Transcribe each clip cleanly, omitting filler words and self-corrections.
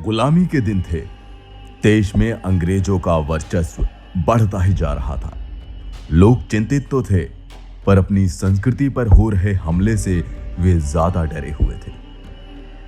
गुलामी के दिन थे। देश में अंग्रेजों का वर्चस्व बढ़ता ही जा रहा था। लोग चिंतित तो थे, पर अपनी संस्कृति पर हो रहे हमले से वे ज्यादा डरे हुए थे।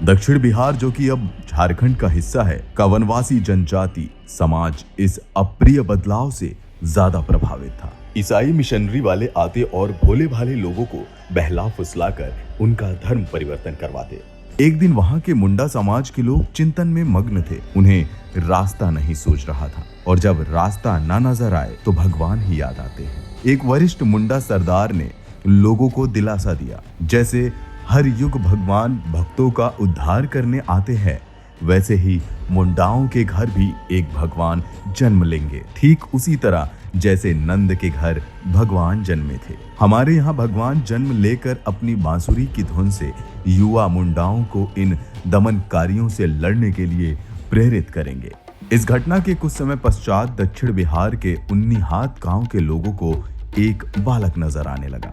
दक्षिण बिहार, जो कि अब झारखंड का हिस्सा है, का वनवासी जनजाति समाज इस अप्रिय बदलाव से ज्यादा प्रभावित था। ईसाई मिशनरी वाले आते और भोले भाले लोगों को बहला फुसलाकर उनका धर्म परिवर्तन करवाते। एक दिन वहां के मुंडा समाज के लोग चिंतन में मग्न थे। उन्हें रास्ता नहीं सूझ रहा था, और जब रास्ता ना नजर आए तो भगवान ही याद आते हैं। एक वरिष्ठ मुंडा सरदार ने लोगों को दिलासा दिया, जैसे हर युग भगवान भक्तों का उद्धार करने आते हैं, वैसे ही मुंडाओं के घर भी एक भगवान जन्म लेंगे, ठीक उसी तरह जैसे नंद के घर भगवान जन्मे थे। हमारे यहाँ भगवान जन्म लेकर अपनी बांसुरी की धुन से युवा मुंडाओं को इन दमनकारियों से लड़ने के लिए प्रेरित करेंगे। इस घटना के कुछ समय पश्चात दक्षिण बिहार के उन्नीहात गांव के लोगों को एक बालक नजर आने लगा।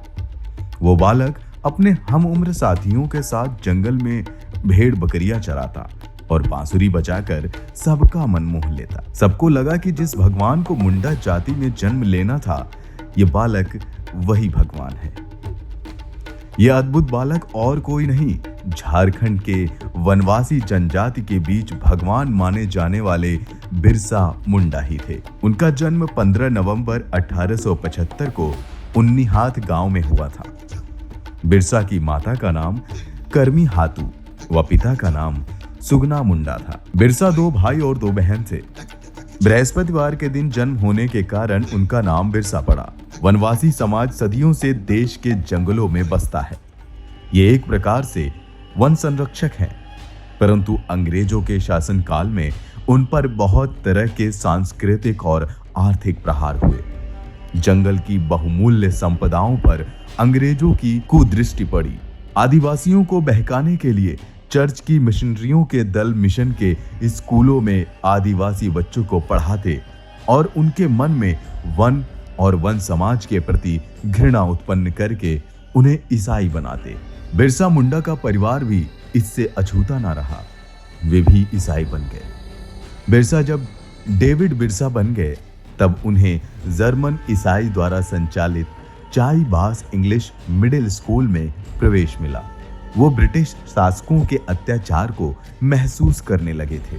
वो बालक अपने हम उम्र साथियों के साथ जंगल में भेड़ बकरियां चराता और बांसुरी बजाकर सबका मन मोह लेता। सबको लगा कि जिस भगवान को मुंडा जाति में जन्म लेना था, ये बालक वही भगवान है। यह अद्भुत बालक और कोई नहीं, झारखंड के वनवासी जनजाति के बीच भगवान माने जाने वाले बिरसा मुंडा ही थे। उनका जन्म 15 नवंबर 1875 को उन्नीहात गांव में हुआ था। बिरसा की माता का नाम करमी हातू व पिता का नाम सुगना मुंडा था। बिरसा 2 भाई और 2 बहन थे। बृहस्पतिवार के दिन जन्म होने के कारण उनका नाम बिरसा पड़ा। वनवासी समाज सदियों से देश के जंगलों में बसता है। ये एक प्रकार से वन संरक्षक हैं, परंतु अंग्रेजों के शासनकाल में उन पर बहुत तरह के सांस्कृतिक और आर्थिक प्रहार हुए। जंगल की बहुमूल्य संपदाओं पर अंग्रेजों की कुदृष्टि पड़ी। आदिवासियों को बहकाने के लिए चर्च की मिशनरियों के दल मिशन के स्कूलों में आदिवासी बच्चों को पढ़ाते और उनके मन में वन और वन समाज के प्रति घृणा उत्पन्न करके उन्हें ईसाई बनाते। बिरसा मुंडा का परिवार भी इससे अछूता ना रहा, वे भी ईसाई बन गए। बिरसा जब डेविड बिरसा बन गए, तब उन्हें जर्मन ईसाई द्वारा संचालित चाई बास इंग्लिश मिडिल स्कूल में प्रवेश मिला। वो ब्रिटिश शासकों के अत्याचार को महसूस करने लगे थे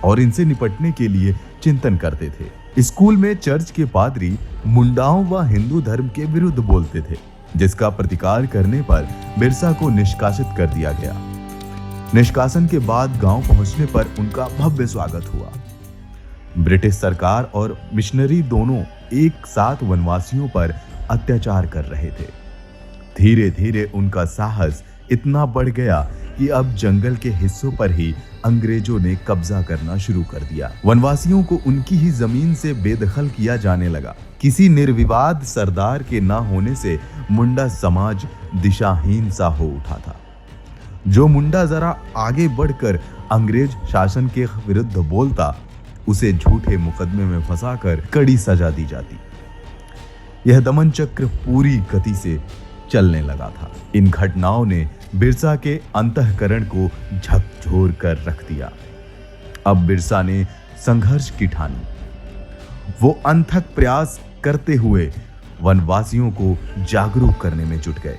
और इनसे निपटने के लिए चिंतन करते थे। स्कूल में चर्च के पादरी मुंडाओं व हिंदू धर्म के विरुद्ध बोलते थे, जिसका प्रतिकार करने पर बिरसा को निष्कासित कर दिया गया। निष्कासन के बाद गांव पहुंचने पर उनका भव्य स्वागत हुआ। ब्रिटिश सरकार और मिशनरी दोनों एक साथ वनवासियों पर अत्याचार कर रहे थे। धीरे धीरे उनका साहस इतना बढ़ गया कि अब जंगल के हिस्सों पर ही अंग्रेजों ने कब्जा करना शुरू कर दिया। वनवासियों को उनकी ही जमीन से बेदखल किया जाने लगा। किसी निर्विवाद सरदार के ना होने से मुंडा समाज दिशाहीन सा हो उठा था। जो मुंडा जरा आगे बढ़कर अंग्रेज शासन के विरुद्ध बोलता, उसे झूठे मुकदमे में फंसाकर कड़ी सजा दी जाती। यह दमन चक्र पूरी गति से चलने लगा था। इन घटनाओं ने बिरसा के अंतःकरण को झकझोर कर रख दिया। अब बिरसा ने संघर्ष की ठानी। वो अनथक प्रयास करते हुए वनवासियों को जागरूक करने में जुट गए।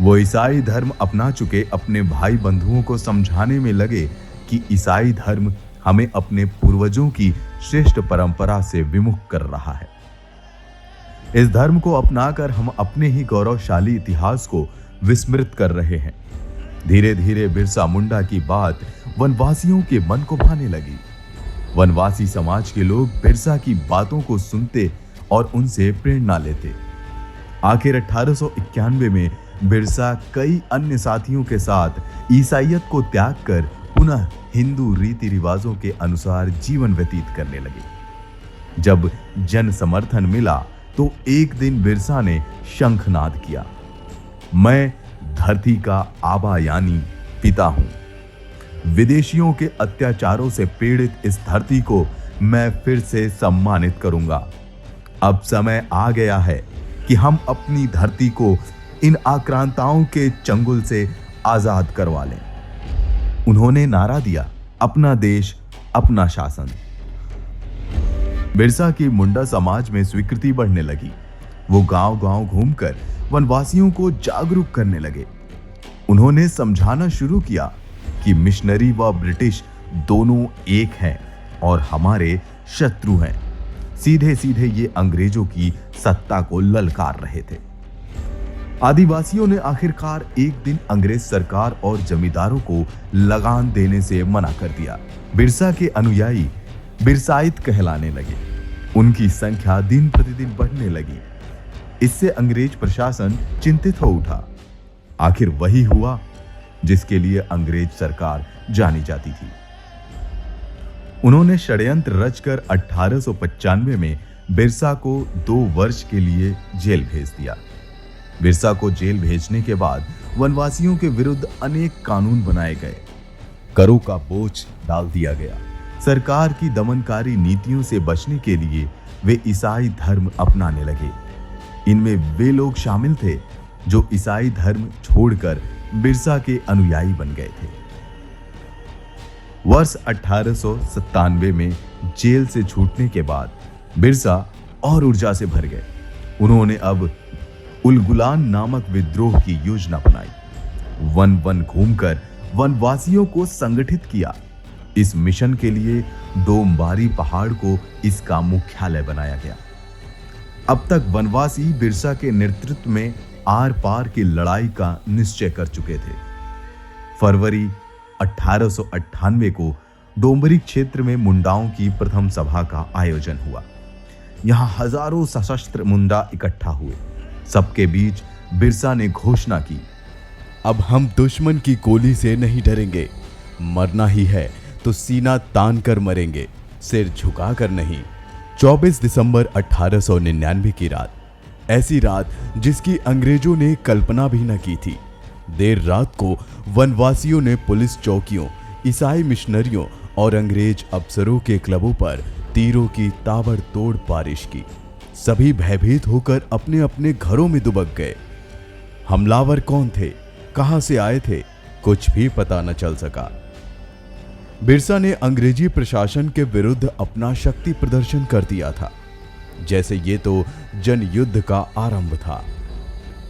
वो ईसाई धर्म अपना चुके अपने भाई बंधुओं को समझाने में लगे कि ईसाई धर्म हमें अपने पूर्वजों की श्रेष्ठ परंपरा से विमुख कर रहा है। इस धर्म को अपनाकर हम अपने ही गौरवशाली इतिहास को विस्मृत कर रहे हैं। धीरे धीरे बिरसा मुंडा की बात वनवासियों के मन को भाने लगी। वनवासी समाज के लोग बिरसा की बातों को सुनते और उनसे प्रेरणा लेते। आखिर 1891 में बिरसा कई अन्य साथियों के साथ ईसाईयत को त्याग कर पुनः हिंदू रीति रिवाजों के अनुसार जीवन व्यतीत करने लगे। जब जन समर्थन मिला तो एक दिन बिरसा ने शंखनाद किया, मैं धरती का आबा यानी पिता हूं। विदेशियों के अत्याचारों से पीड़ित इस धरती को मैं फिर से सम्मानित करूंगा। अब समय आ गया है कि हम अपनी धरती को इन आक्रांताओं के चंगुल से आजाद करवा लें। उन्होंने नारा दिया, अपना देश, अपना शासन। बिरसा की मुंडा समाज में स्वीकृति बढ़ने लगी। वो गांव-गांव घूमकर वनवासियों को जागरूक करने लगे। उन्होंने समझाना शुरू किया कि मिशनरी व ब्रिटिश दोनों एक हैं और हमारे शत्रु हैं। सीधे सीधे ये अंग्रेजों की सत्ता को ललकार रहे थे। आदिवासियों ने आखिरकार एक दिन अंग्रेज सरकार और जमींदारों को लगान देने से मना कर दिया। बिरसा के अनुयायी बिरसाइत कहलाने लगे। उनकी संख्या दिन प्रतिदिन बढ़ने लगी। इससे अंग्रेज प्रशासन चिंतित हो उठा। आखिर वही हुआ जिसके लिए अंग्रेज सरकार जानी जाती थी। उन्होंने षड्यंत्र रचकर 1895 में बिरसा को 2 वर्ष के लिए जेल भेज दिया। बिरसा को जेल भेजने के बाद वनवासियों के विरुद्ध अनेक कानून बनाए गए। करों का बोझ डाल दिया गया। सरकार की दमनकारी नीतियों से बचने के लिए वे ईसाई धर्म अपनाने लगे। इनमें वे लोग शामिल थे जो ईसाई धर्म छोड़कर बिरसा के अनुयायी बन गए थे। वर्ष 1897 में जेल से छूटने के बाद बिरसा और ऊर्जा से भर गए। उन्होंने अब उलगुलान नामक विद्रोह की योजना बनाई। वन वन घूमकर वनवासियों को संगठित किया। इस मिशन के लिए डोमबारी पहाड़ को इसका मुख्यालय बनाया गया। अब तक वनवासी बिरसा के नेतृत्व में आर पार की लड़ाई का निश्चय कर चुके थे। फरवरी 1898 को डोंबरी क्षेत्र में मुंडाओं की प्रथम सभा का आयोजन हुआ। यहां हजारों सशस्त्र मुंडा इकट्ठा हुए। सबके बीच बिरसा ने घोषणा की, अब हम दुश्मन की गोली से नहीं डरेंगे। मरना ही है तो सीना तान कर मरेंगे, सिर झुकाकर नहीं। 24 दिसंबर 1899 की रात, ऐसी रात जिसकी अंग्रेजों ने कल्पना भी न की थी। देर रात को वनवासियों ने पुलिस चौकियों, ईसाई मिशनरियों और अंग्रेज अफसरों के क्लबों पर तीरों की ताबड़तोड़ बारिश की। सभी भयभीत होकर अपने अपने घरों में दुबक गए। हमलावर कौन थे, कहां से आए थे, कुछ भी पता न चल सका। बिरसा ने अंग्रेजी प्रशासन के विरुद्ध अपना शक्ति प्रदर्शन कर दिया था, जैसे ये तो जनयुद्ध का आरंभ था।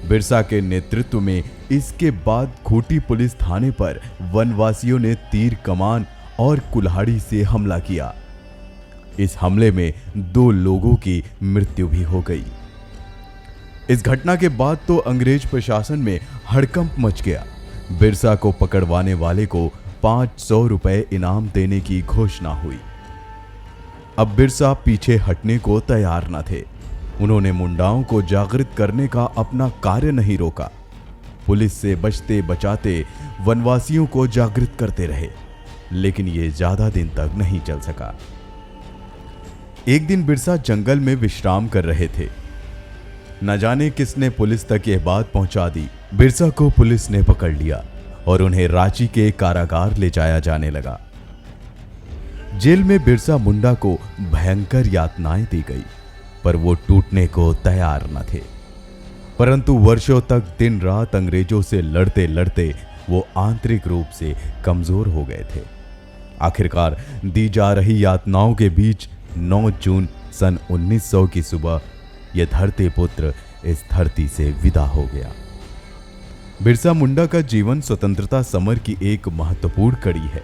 बिरसा के नेतृत्व में इसके बाद खूंटी पुलिस थाने पर वनवासियों ने तीर कमान और कुल्हाड़ी से हमला किया। इस हमले में 2 लोगों की मृत्यु भी हो गई। इस घटना के बाद तो अंग्रेज प्रशासन में हड़कंप मच गया। बिरसा को पकड़वाने वाले को 500 रुपए इनाम देने की घोषणा हुई। अब बिरसा पीछे हटने को तैयार न थे। उन्होंने मुंडाओं को जागृत करने का अपना कार्य नहीं रोका। पुलिस से बचते बचाते वनवासियों को जागृत करते रहे, लेकिन ये ज्यादा दिन तक नहीं चल सका। एक दिन बिरसा जंगल में विश्राम कर रहे थे। न जाने किसने पुलिस तक यह बात पहुंचा दी। बिरसा को पुलिस ने पकड़ लिया और उन्हें रांची के कारागार ले जाया जाने लगा। जेल में बिरसा मुंडा को भयंकर यातनाएं दी गई, पर वो टूटने को तैयार न थे। परंतु वर्षों तक दिन रात अंग्रेजों से लड़ते लड़ते वो आंतरिक रूप से कमजोर हो गए थे। आखिरकार दी जा रही यातनाओं के बीच 9 जून सन 1900 की सुबह यह धरती पुत्र इस धरती से विदा हो गया। बिरसा मुंडा का जीवन स्वतंत्रता समर की एक महत्वपूर्ण कड़ी है।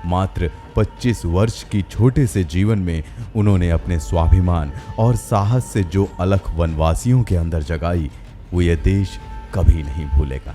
मात्र 25 वर्ष की छोटे से जीवन में उन्होंने अपने स्वाभिमान और साहस से जो अलख वनवासियों के अंदर जगाई, वो ये देश कभी नहीं भूलेगा।